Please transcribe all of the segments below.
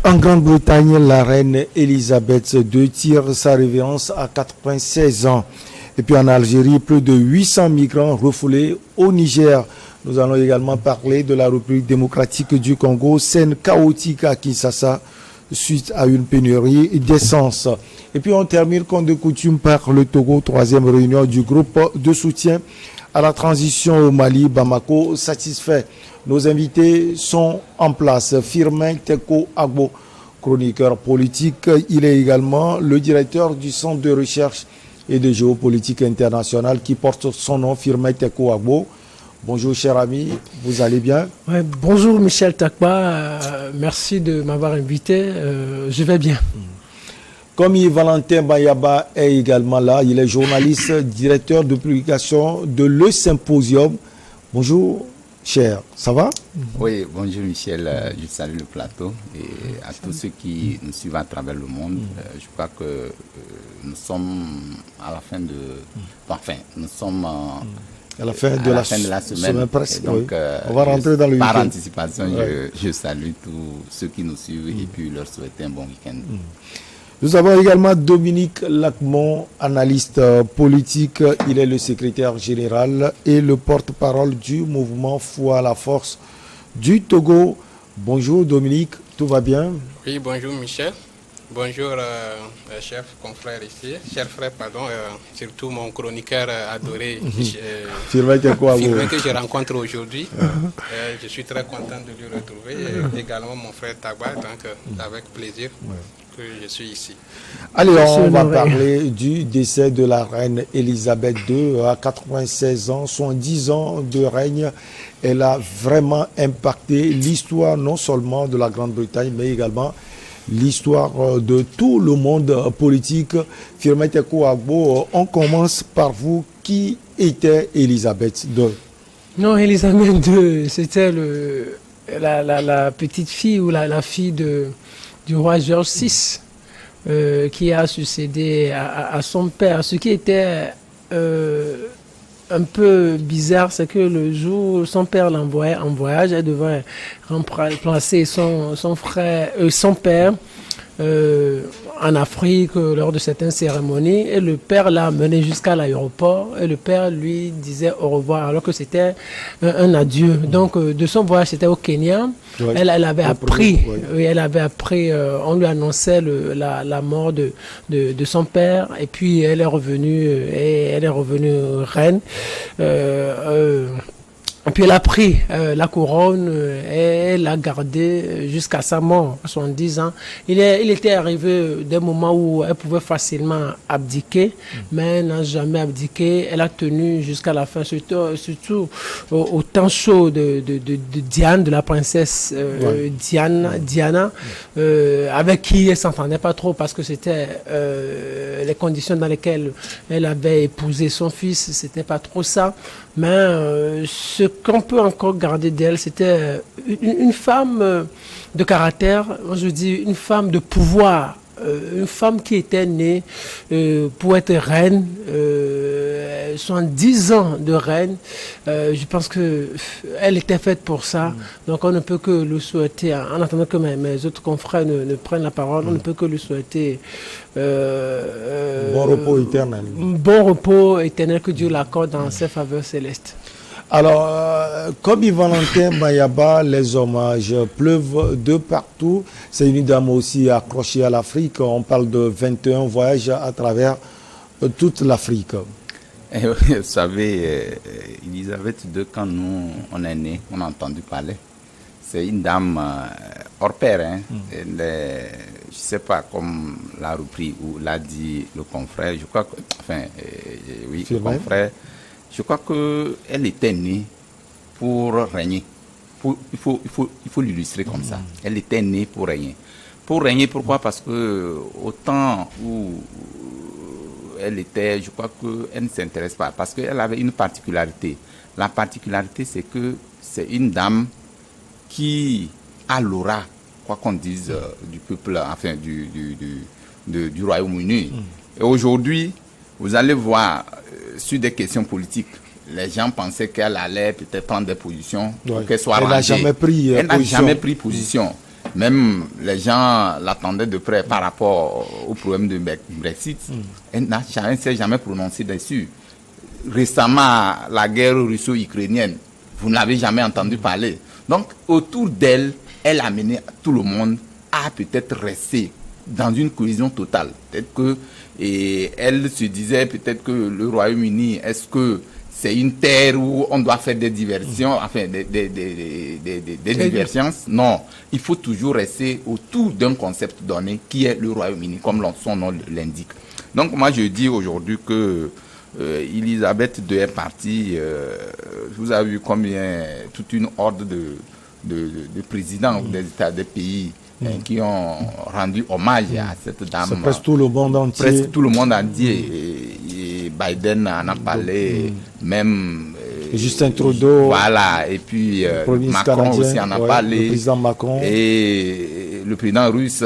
En Grande-Bretagne, la reine Elisabeth II tire sa révérence à 96 ans. Et puis en Algérie, plus de 800 migrants refoulés au Niger. Nous allons également parler de la République démocratique du Congo, scène chaotique à Kinshasa suite à une pénurie d'essence. Et puis on termine comme de coutume par le Togo, troisième réunion du groupe de soutien à la transition au Mali, Bamako, satisfait. Nos invités sont en place. Firmin Teko Agbo, chroniqueur politique. Il est également le directeur du Centre de recherche et de géopolitique internationale qui porte son nom, Firmin Teko Agbo. Bonjour cher ami, vous allez bien? Ouais, bonjour Michel Takba, merci de m'avoir invité, je vais bien. Comme Valentin Bayaba est également là, il est journaliste, directeur de publication de Le Symposium. Bonjour cher, ça va? Oui, bonjour Michel, je salue le plateau et à tous ceux qui nous suivent à travers le monde. Je crois que nous sommes à la fin de... Enfin, nous sommes... à la fin de la semaine presque. Donc, oui. On va rentrer dans le week-end. Par anticipation, je salue tous ceux qui nous suivent et puis leur souhaiter un bon week-end. Nous avons également Dominique Lacmon, analyste politique. Il est le secrétaire général et le porte-parole du mouvement Foi à la force du Togo. Bonjour Dominique, tout va bien? Oui, bonjour Michel. Bonjour, chers confrères ici, chers frères, pardon, surtout mon chroniqueur adoré, Firmin que je rencontre aujourd'hui. Je suis très content de lui retrouver, et également mon frère Tagba, donc avec plaisir que je suis ici. Allez, on va parler du décès de la reine Elisabeth II à 96 ans, soit 10 ans de règne. Elle a vraiment impacté l'histoire non seulement de la Grande-Bretagne, mais également l'histoire de tout le monde politique. Firmin Teko Agbo, on commence par vous. Qui était Elisabeth II? Non, Elisabeth II, c'était la petite fille ou la fille du roi George VI qui a succédé à son père. Ce qui était un peu bizarre, c'est que le jour où son père l'envoyait en voyage, elle devait remplacer son père en Afrique lors de certaines cérémonies, et le père l'a amené jusqu'à l'aéroport et le père lui disait au revoir alors que c'était un adieu. Donc de son voyage, c'était au Kenya. Ouais. Elle avait appris, on lui annonçait la mort de son père, et puis elle est revenue reine. Et puis elle a pris la couronne et elle l'a gardée jusqu'à sa mort, à 70 ans. Il était arrivé des moments où elle pouvait facilement abdiquer, mais elle n'a jamais abdiqué. Elle a tenu jusqu'à la fin, surtout au temps chaud de Diane, de la princesse Diana, avec qui elle ne s'entendait pas trop parce que c'était les conditions dans lesquelles elle avait épousé son fils, c'était pas trop ça. Mais ce qu'on peut encore garder d'elle, c'était une femme de caractère, je dis une femme de pouvoir, une femme qui était née pour être reine, 70 ans de reine. Je pense qu'elle était faite pour ça. Donc on ne peut que le souhaiter, en attendant que mes autres confrères ne prennent la parole, on ne peut que le souhaiter bon repos éternel. Bon repos éternel, que Dieu l'accorde dans ses faveurs célestes. Alors, comme Valentin Bayaba, les hommages pleuvent de partout. C'est une dame aussi accrochée à l'Afrique. On parle de 21 voyages à travers toute l'Afrique. Vous savez, Elisabeth II, quand nous, on est nés, on a entendu parler. C'est une dame hors pair. Hein. Je ne sais pas, comme l'a repris ou l'a dit le confrère. Je crois que, oui, le confrère. Je crois qu'elle était née pour régner. Il faut l'illustrer comme ça. Elle était née pour régner. Pour régner, pourquoi? Parce que au temps où elle était, je crois qu'elle ne s'intéresse pas. Parce qu'elle avait une particularité. La particularité, c'est que c'est une dame qui a l'aura, quoi qu'on dise, du peuple, enfin du Royaume-Uni. Et aujourd'hui, vous allez voir, sur des questions politiques, les gens pensaient qu'elle allait peut-être prendre des positions pour qu'elle soit rangée. Elle n'a jamais pris Elle n'a jamais pris position. Même les gens l'attendaient de près par rapport au problème de Brexit. Elle ne s'est jamais prononcée dessus. Récemment, la guerre russo-ukrainienne, vous n'avez jamais entendu parler. Donc, autour d'elle, elle a mené tout le monde à peut-être rester dans une cohésion totale. Peut-être que, et elle se disait peut-être que le Royaume-Uni, est-ce que c'est une terre où on doit faire des diversions, enfin des divergences? Non, il faut toujours rester autour d'un concept donné qui est le Royaume-Uni, comme son nom l'indique. Donc moi je dis aujourd'hui que Elisabeth II est partie, vous avez vu combien, toute une horde de présidents des pays qui ont rendu hommage à cette dame. C'est presque tout le monde entier. Presque tout le monde entier. Et Biden en a parlé, même Justin Trudeau. Voilà, et puis Macron aussi en a parlé. Le président Macron. Et le président russe,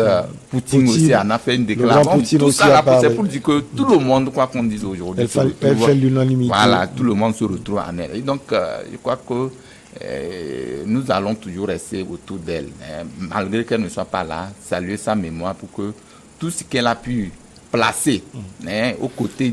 Poutine aussi en a fait une déclaration. Tout ça là, c'est pour dire que tout le monde, quoi qu'on dise aujourd'hui, elle fait l'unanimité. Voilà, tout le monde se retrouve en elle. Et donc, je crois que nous allons toujours rester autour d'elle, malgré qu'elle ne soit pas là, saluer sa mémoire pour que tout ce qu'elle a pu placer aux côtés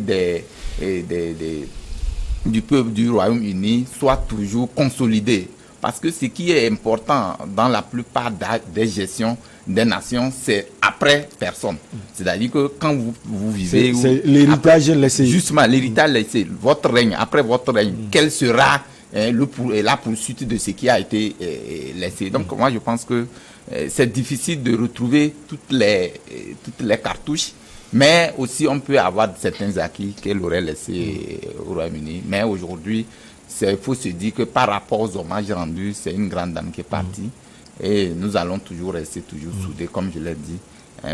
du peuple du Royaume-Uni soit toujours consolidé. Parce que ce qui est important dans la plupart des gestions des nations, c'est après personne. C'est-à-dire que quand vous vivez... C'est l'héritage laissé. Justement, l'héritage laissé. Votre règne, après votre règne, quel sera la poursuite de ce qui a été laissé. Donc moi je pense que c'est difficile de retrouver toutes les cartouches, mais aussi on peut avoir certains acquis qu'elle aurait laissés au Royaume-Uni. Mais aujourd'hui, il faut se dire que par rapport aux hommages rendus, c'est une grande dame qui est partie et nous allons toujours rester soudés, comme je l'ai dit,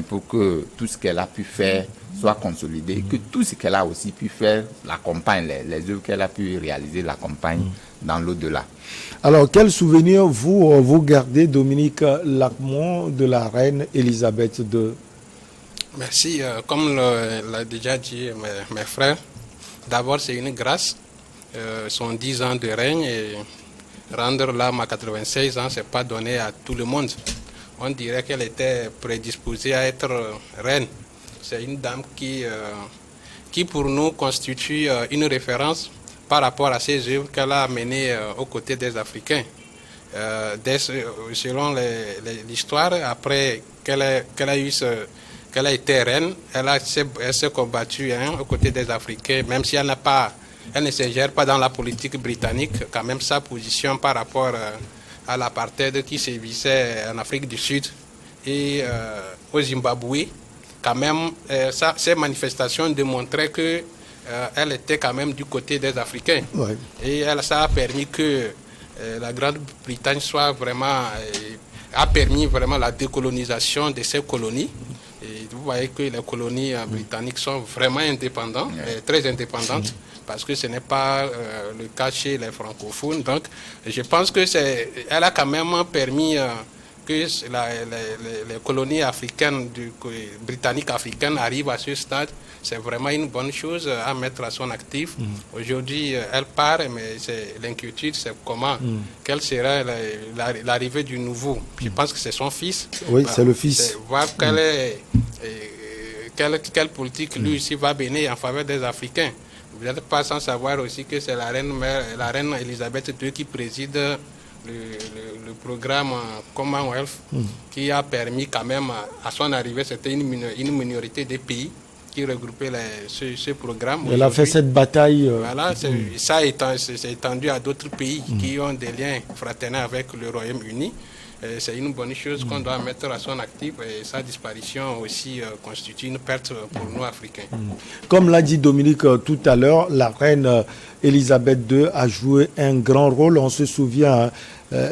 pour que tout ce qu'elle a pu faire soit consolidé, et que tout ce qu'elle a aussi pu faire l'accompagne, les œuvres qu'elle a pu réaliser l'accompagne dans l'au-delà. Alors, quel souvenir vous gardez, Dominique Lacmon, de la reine Elisabeth II? Merci. Comme l'a déjà dit mes frères, d'abord c'est une grâce, son 10 ans de règne, et rendre l'âme à 96 ans, c'est pas donné à tout le monde. On dirait qu'elle était prédisposée à être reine. C'est une dame qui pour nous constitue une référence par rapport à ses œuvres qu'elle a menées aux côtés des Africains. Selon l'histoire, après qu'elle a été reine, elle s'est combattue aux côtés des Africains, même si elle ne se gère pas dans la politique britannique, quand même sa position par rapport à l'apartheid qui sévissait en Afrique du Sud et au Zimbabwe, quand même, ces manifestations démontraient que elle était quand même du côté des Africains. Ouais. Et ça a permis que la Grande-Bretagne a permis vraiment la décolonisation de ces colonies. Et vous voyez que les colonies britanniques sont vraiment indépendantes, très indépendantes, parce que ce n'est pas le cas chez les francophones. Donc, je pense que elle a quand même permis que les colonies africaines, britanniques africaines arrivent à ce stade. C'est vraiment une bonne chose à mettre à son actif. Aujourd'hui, elle part, mais l'inquiétude, c'est comment, quelle sera l'arrivée du nouveau. Je pense que c'est son fils. Oui, c'est le fils. Voir quelle politique lui aussi va mener en faveur des Africains. Vous n'êtes pas sans savoir aussi que c'est la reine Elisabeth II qui préside le programme Commonwealth, qui a permis quand même à son arrivée, c'était une minorité des pays qui regroupaient ce programme. Elle a fait cette bataille. Voilà, ça s'est étendu à d'autres pays qui ont des liens fraternels avec le Royaume-Uni. C'est une bonne chose qu'on doit mettre à son actif, et sa disparition aussi constitue une perte pour nous Africains. Comme l'a dit Dominique tout à l'heure, la reine Elisabeth II a joué un grand rôle. On se souvient,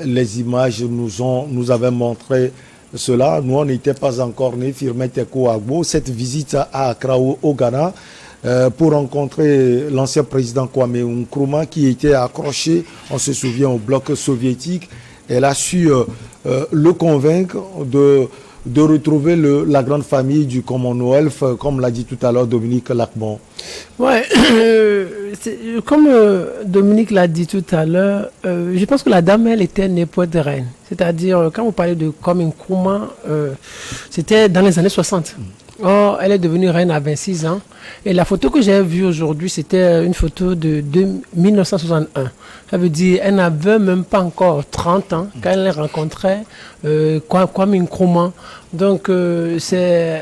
les images nous avaient montré cela. Nous, on n'était pas encore nés, Firmin Teko Agbo. Cette visite à Accra au Ghana pour rencontrer l'ancien président Kwame Nkrumah qui était accroché, on se souvient, au bloc soviétique. Elle a su le convaincre de retrouver la grande famille du Commonwealth, comme l'a dit tout à l'heure Dominique Lacmon. Ouais, comme Dominique l'a dit tout à l'heure, je pense que la dame, elle était née pour être reine. C'est-à-dire, quand vous parlez de Kwame Nkrumah, c'était dans les années 60. Or, elle est devenue reine à 26 ans. Et la photo que j'ai vue aujourd'hui, c'était une photo de 1961. Ça veut dire, elle n'avait même pas encore 30 ans quand elle rencontrait Kwame Nkrumah. Donc, je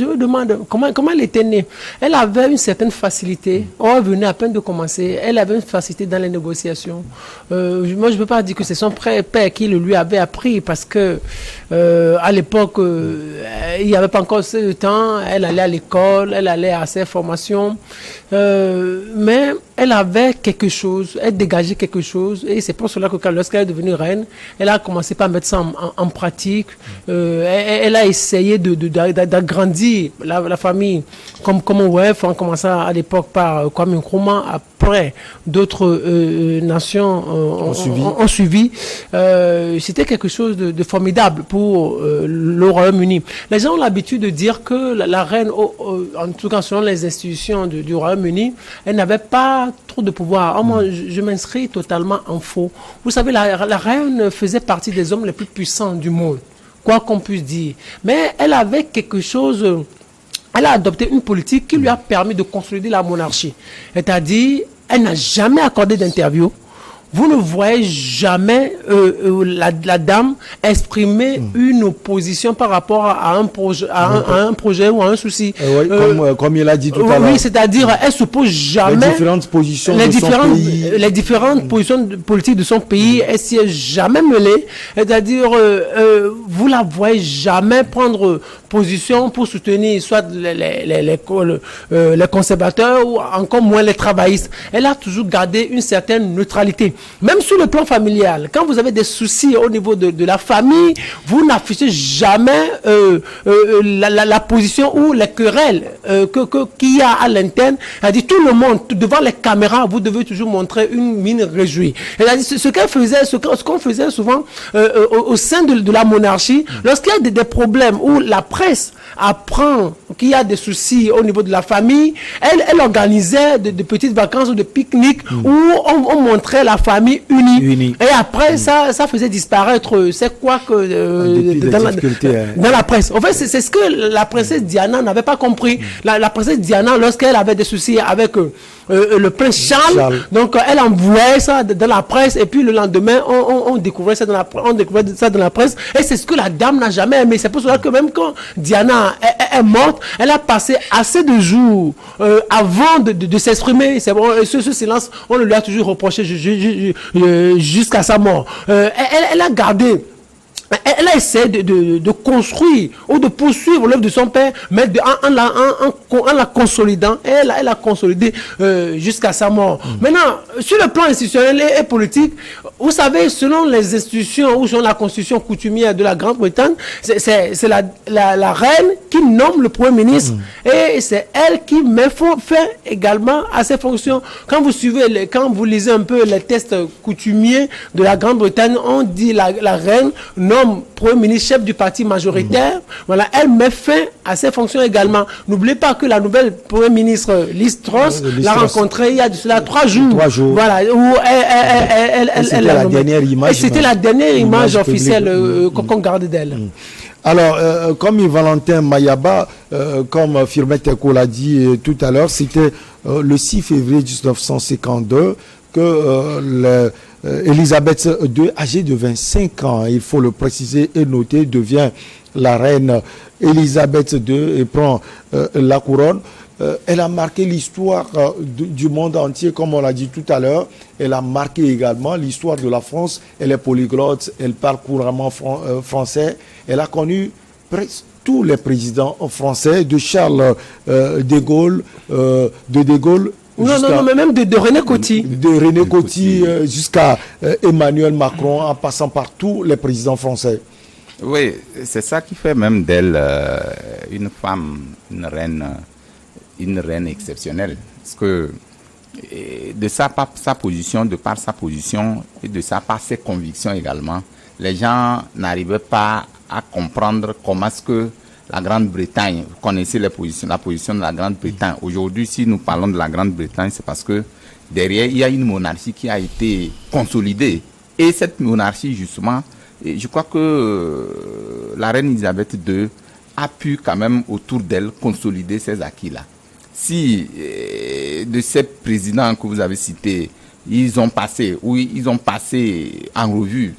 me demande comment elle était née. Elle avait une certaine facilité. Elle venait à peine de commencer. Elle avait une facilité dans les négociations. Moi, je ne peux pas dire que c'est son père qui le lui avait appris parce que à l'époque, il n'y avait pas encore ce temps. Elle allait à l'école, elle allait à ses formations. Mais elle avait quelque chose, elle dégageait quelque chose. Et c'est pour cela que lorsqu'elle est devenue reine, elle a commencé par mettre ça en pratique. Elle a essayé d'agrandir la famille comme Commonwealth, en commençant à l'époque par Kwame Nkrumah. Après, d'autres nations ont suivi. C'était quelque chose de formidable pour le Royaume-Uni. Les gens ont l'habitude de dire que la reine, en tout cas selon les institutions du Royaume-Uni, elle n'avait pas trop de pouvoir. Moi, je m'inscris totalement en faux. Vous savez, la reine faisait partie des hommes les plus puissants du monde, quoi qu'on puisse dire. Mais elle avait quelque chose... Elle a adopté une politique qui lui a permis de consolider la monarchie. C'est-à-dire, elle n'a jamais accordé d'interview. Vous ne voyez jamais la dame exprimer une opposition par rapport à un projet, à un projet ou à un souci. Comme il a dit tout à l'heure. Oui, c'est-à-dire, elle s'oppose jamais. Les différentes positions de son pays. Les différentes positions politiques de son pays, elle s'y est jamais mêlée. C'est-à-dire, vous la voyez jamais prendre position pour soutenir soit les conservateurs ou encore moins les travaillistes. Elle a toujours gardé une certaine neutralité. Même sur le plan familial, quand vous avez des soucis au niveau de la famille, vous n'affichez jamais la position ou les querelles qu'il y a à l'interne. C'est-à-dire, tout le monde, devant les caméras, vous devez toujours montrer une mine réjouie. C'est-à-dire, ce qu'on faisait souvent au sein de la monarchie, lorsqu'il y a des problèmes où la presse apprend qu'il y a des soucis au niveau de la famille, elle organisait de petites vacances ou de pique-niques où on montrait la famille unie. Et après, ça faisait disparaître, c'est quoi que dans la presse. En fait, c'est ce que la princesse Diana n'avait pas compris. La princesse Diana, lorsqu'elle avait des soucis avec le prince Charles, donc elle envoyait ça dans la presse et puis le lendemain, on découvrait ça dans la presse. Et c'est ce que la dame n'a jamais aimé. C'est pour cela que même quand Diana est morte, elle a passé assez de jours avant de s'exprimer. C'est bon, ce silence, on le lui a toujours reproché jusqu'à sa mort. Elle a gardé. Elle a essayé de construire ou de poursuivre l'œuvre de son père, mais en la consolidant. Elle a consolidé jusqu'à sa mort. Maintenant, sur le plan institutionnel et politique, vous savez, selon les institutions ou selon la constitution coutumière de la Grande-Bretagne, c'est la reine qui nomme le Premier ministre et c'est elle qui met fin également à ses fonctions. Quand vous lisez un peu les textes coutumiers de la Grande-Bretagne, on dit la reine nomme Premier ministre, chef du parti majoritaire. Voilà, elle met fin à ses fonctions également. N'oubliez pas que la nouvelle Premier ministre Liz Truss l'a rencontrée il y a de cela 3 jours. Voilà, où c'était la dernière image. C'était la dernière image officielle qu'on garde d'elle. Alors, comme Valentin Mayaba, comme Firmin Teko l'a dit tout à l'heure, c'était le 6 février 1952 que Elisabeth II, âgée de 25 ans, il faut le préciser et noter, devient la reine Elisabeth II et prend la couronne. Elle a marqué l'histoire du monde entier, comme on l'a dit tout à l'heure. Elle a marqué également l'histoire de la France. Elle est polyglotte, elle parle couramment français. Elle a connu presque tous les présidents français, de Charles de Gaulle, non, mais même de René Coty. De René Coty jusqu'à Emmanuel Macron, en passant par tous les présidents français. Oui, c'est ça qui fait même d'elle une femme, une reine exceptionnelle. Parce que de par sa position et par ses convictions également, les gens n'arrivaient pas à comprendre comment est-ce que la Grande-Bretagne, vous connaissez la position de la Grande-Bretagne. Aujourd'hui, si nous parlons de la Grande-Bretagne, c'est parce que derrière, il y a une monarchie qui a été consolidée. Et cette monarchie, justement, je crois que la reine Elisabeth II a pu quand même, autour d'elle, consolider ces acquis-là. Si de ces présidents que vous avez cités, ils ont passé en revue,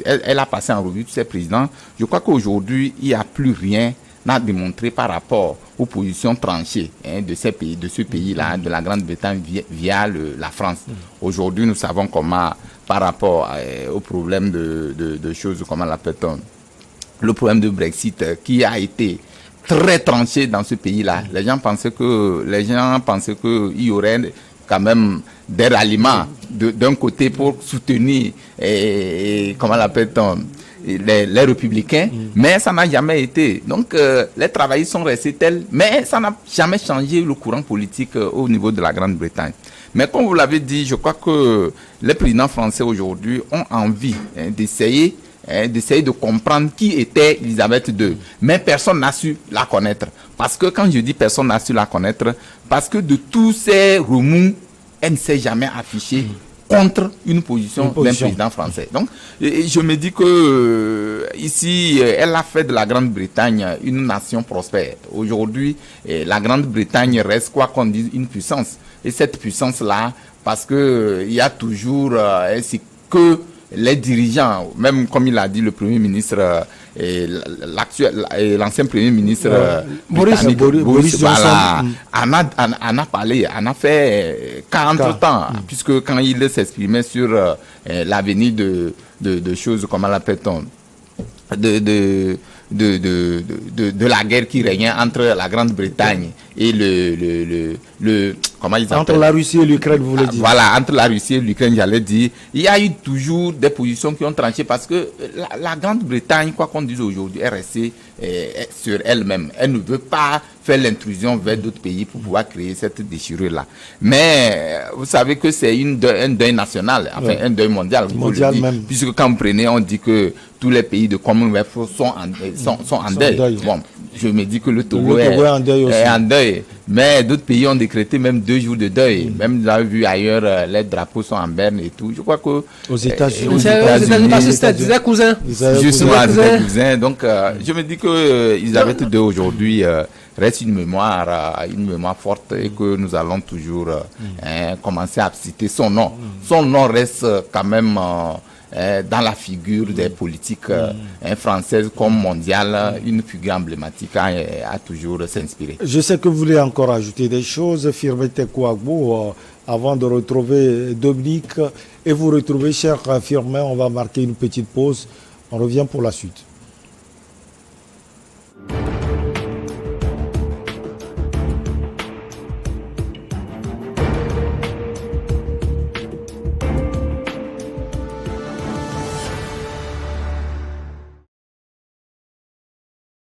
elle a passé en revue tous ces présidents, je crois qu'aujourd'hui, il n'y a plus rien à démontrer par rapport aux positions tranchées de ce pays-là, de la Grande-Bretagne via la France. Aujourd'hui, nous savons comment, par rapport au problème de choses, comment l'appelle-t-on, le problème de Brexit qui a été très tranché dans ce pays-là. Les gens pensaient qu'il y aurait quand même des ralliements d'un côté pour soutenir, comment l'appelle-t-on, les républicains, mais ça n'a jamais été. Donc, les travaillistes sont restés tels, mais ça n'a jamais changé le courant politique au niveau de la Grande-Bretagne. Mais comme vous l'avez dit, je crois que les présidents français aujourd'hui ont envie d'essayer de comprendre qui était Elisabeth II. Mais personne n'a su la connaître. Parce que quand je dis personne n'a su la connaître, parce que de tous ces remous, elle ne s'est jamais affichée contre une position d'un président français. Donc, je me dis que ici, elle a fait de la Grande-Bretagne une nation prospère. Aujourd'hui, la Grande-Bretagne reste, quoi qu'on dise, une puissance. Et cette puissance-là, parce que il y a toujours, c'est que les dirigeants, même comme il a dit le Premier ministre, l'ancien Premier ministre Boris voilà, en a parlé, en a fait qu'entre-temps, puisque quand il s'exprimait sur l'avenir de choses, comment l'appelle-t-on, de la guerre qui régnait entre la Grande-Bretagne et comment ils appellent, entre la Russie et l'Ukraine, vous voulez dire. Voilà, entre la Russie et l'Ukraine, j'allais dire. Il y a eu toujours des positions qui ont tranché parce que la Grande-Bretagne, quoi qu'on dise aujourd'hui, est restée sur elle-même. Elle ne veut pas faire l'intrusion vers d'autres pays pour pouvoir créer cette déchirure-là. Mais vous savez que c'est un deuil national, enfin un deuil mondial. Mondial même. Puisque quand vous prenez, on dit que tous les pays de Commonwealth sont en deuil. Bon, je me dis que le Togo est en deuil aussi. En deuil. Mais d'autres pays ont décrété même 2 jours de deuil. Même vous avez vu ailleurs, les drapeaux sont en berne et tout. Je crois que aux États-Unis, parce que c'était des cousins. Justement, des cousins. Donc, je me dis que Elisabeth II aujourd'hui reste une mémoire forte et que nous allons toujours commencer à citer son nom. Son nom reste quand même dans la figure des politiques françaises comme mondiales, une figure emblématique à toujours s'inspirer. Je sais que vous voulez encore ajouter des choses, Firmete Kouagbo, avant de retrouver Dominique et vous retrouver, cher Firmin. On va marquer une petite pause. On revient pour la suite.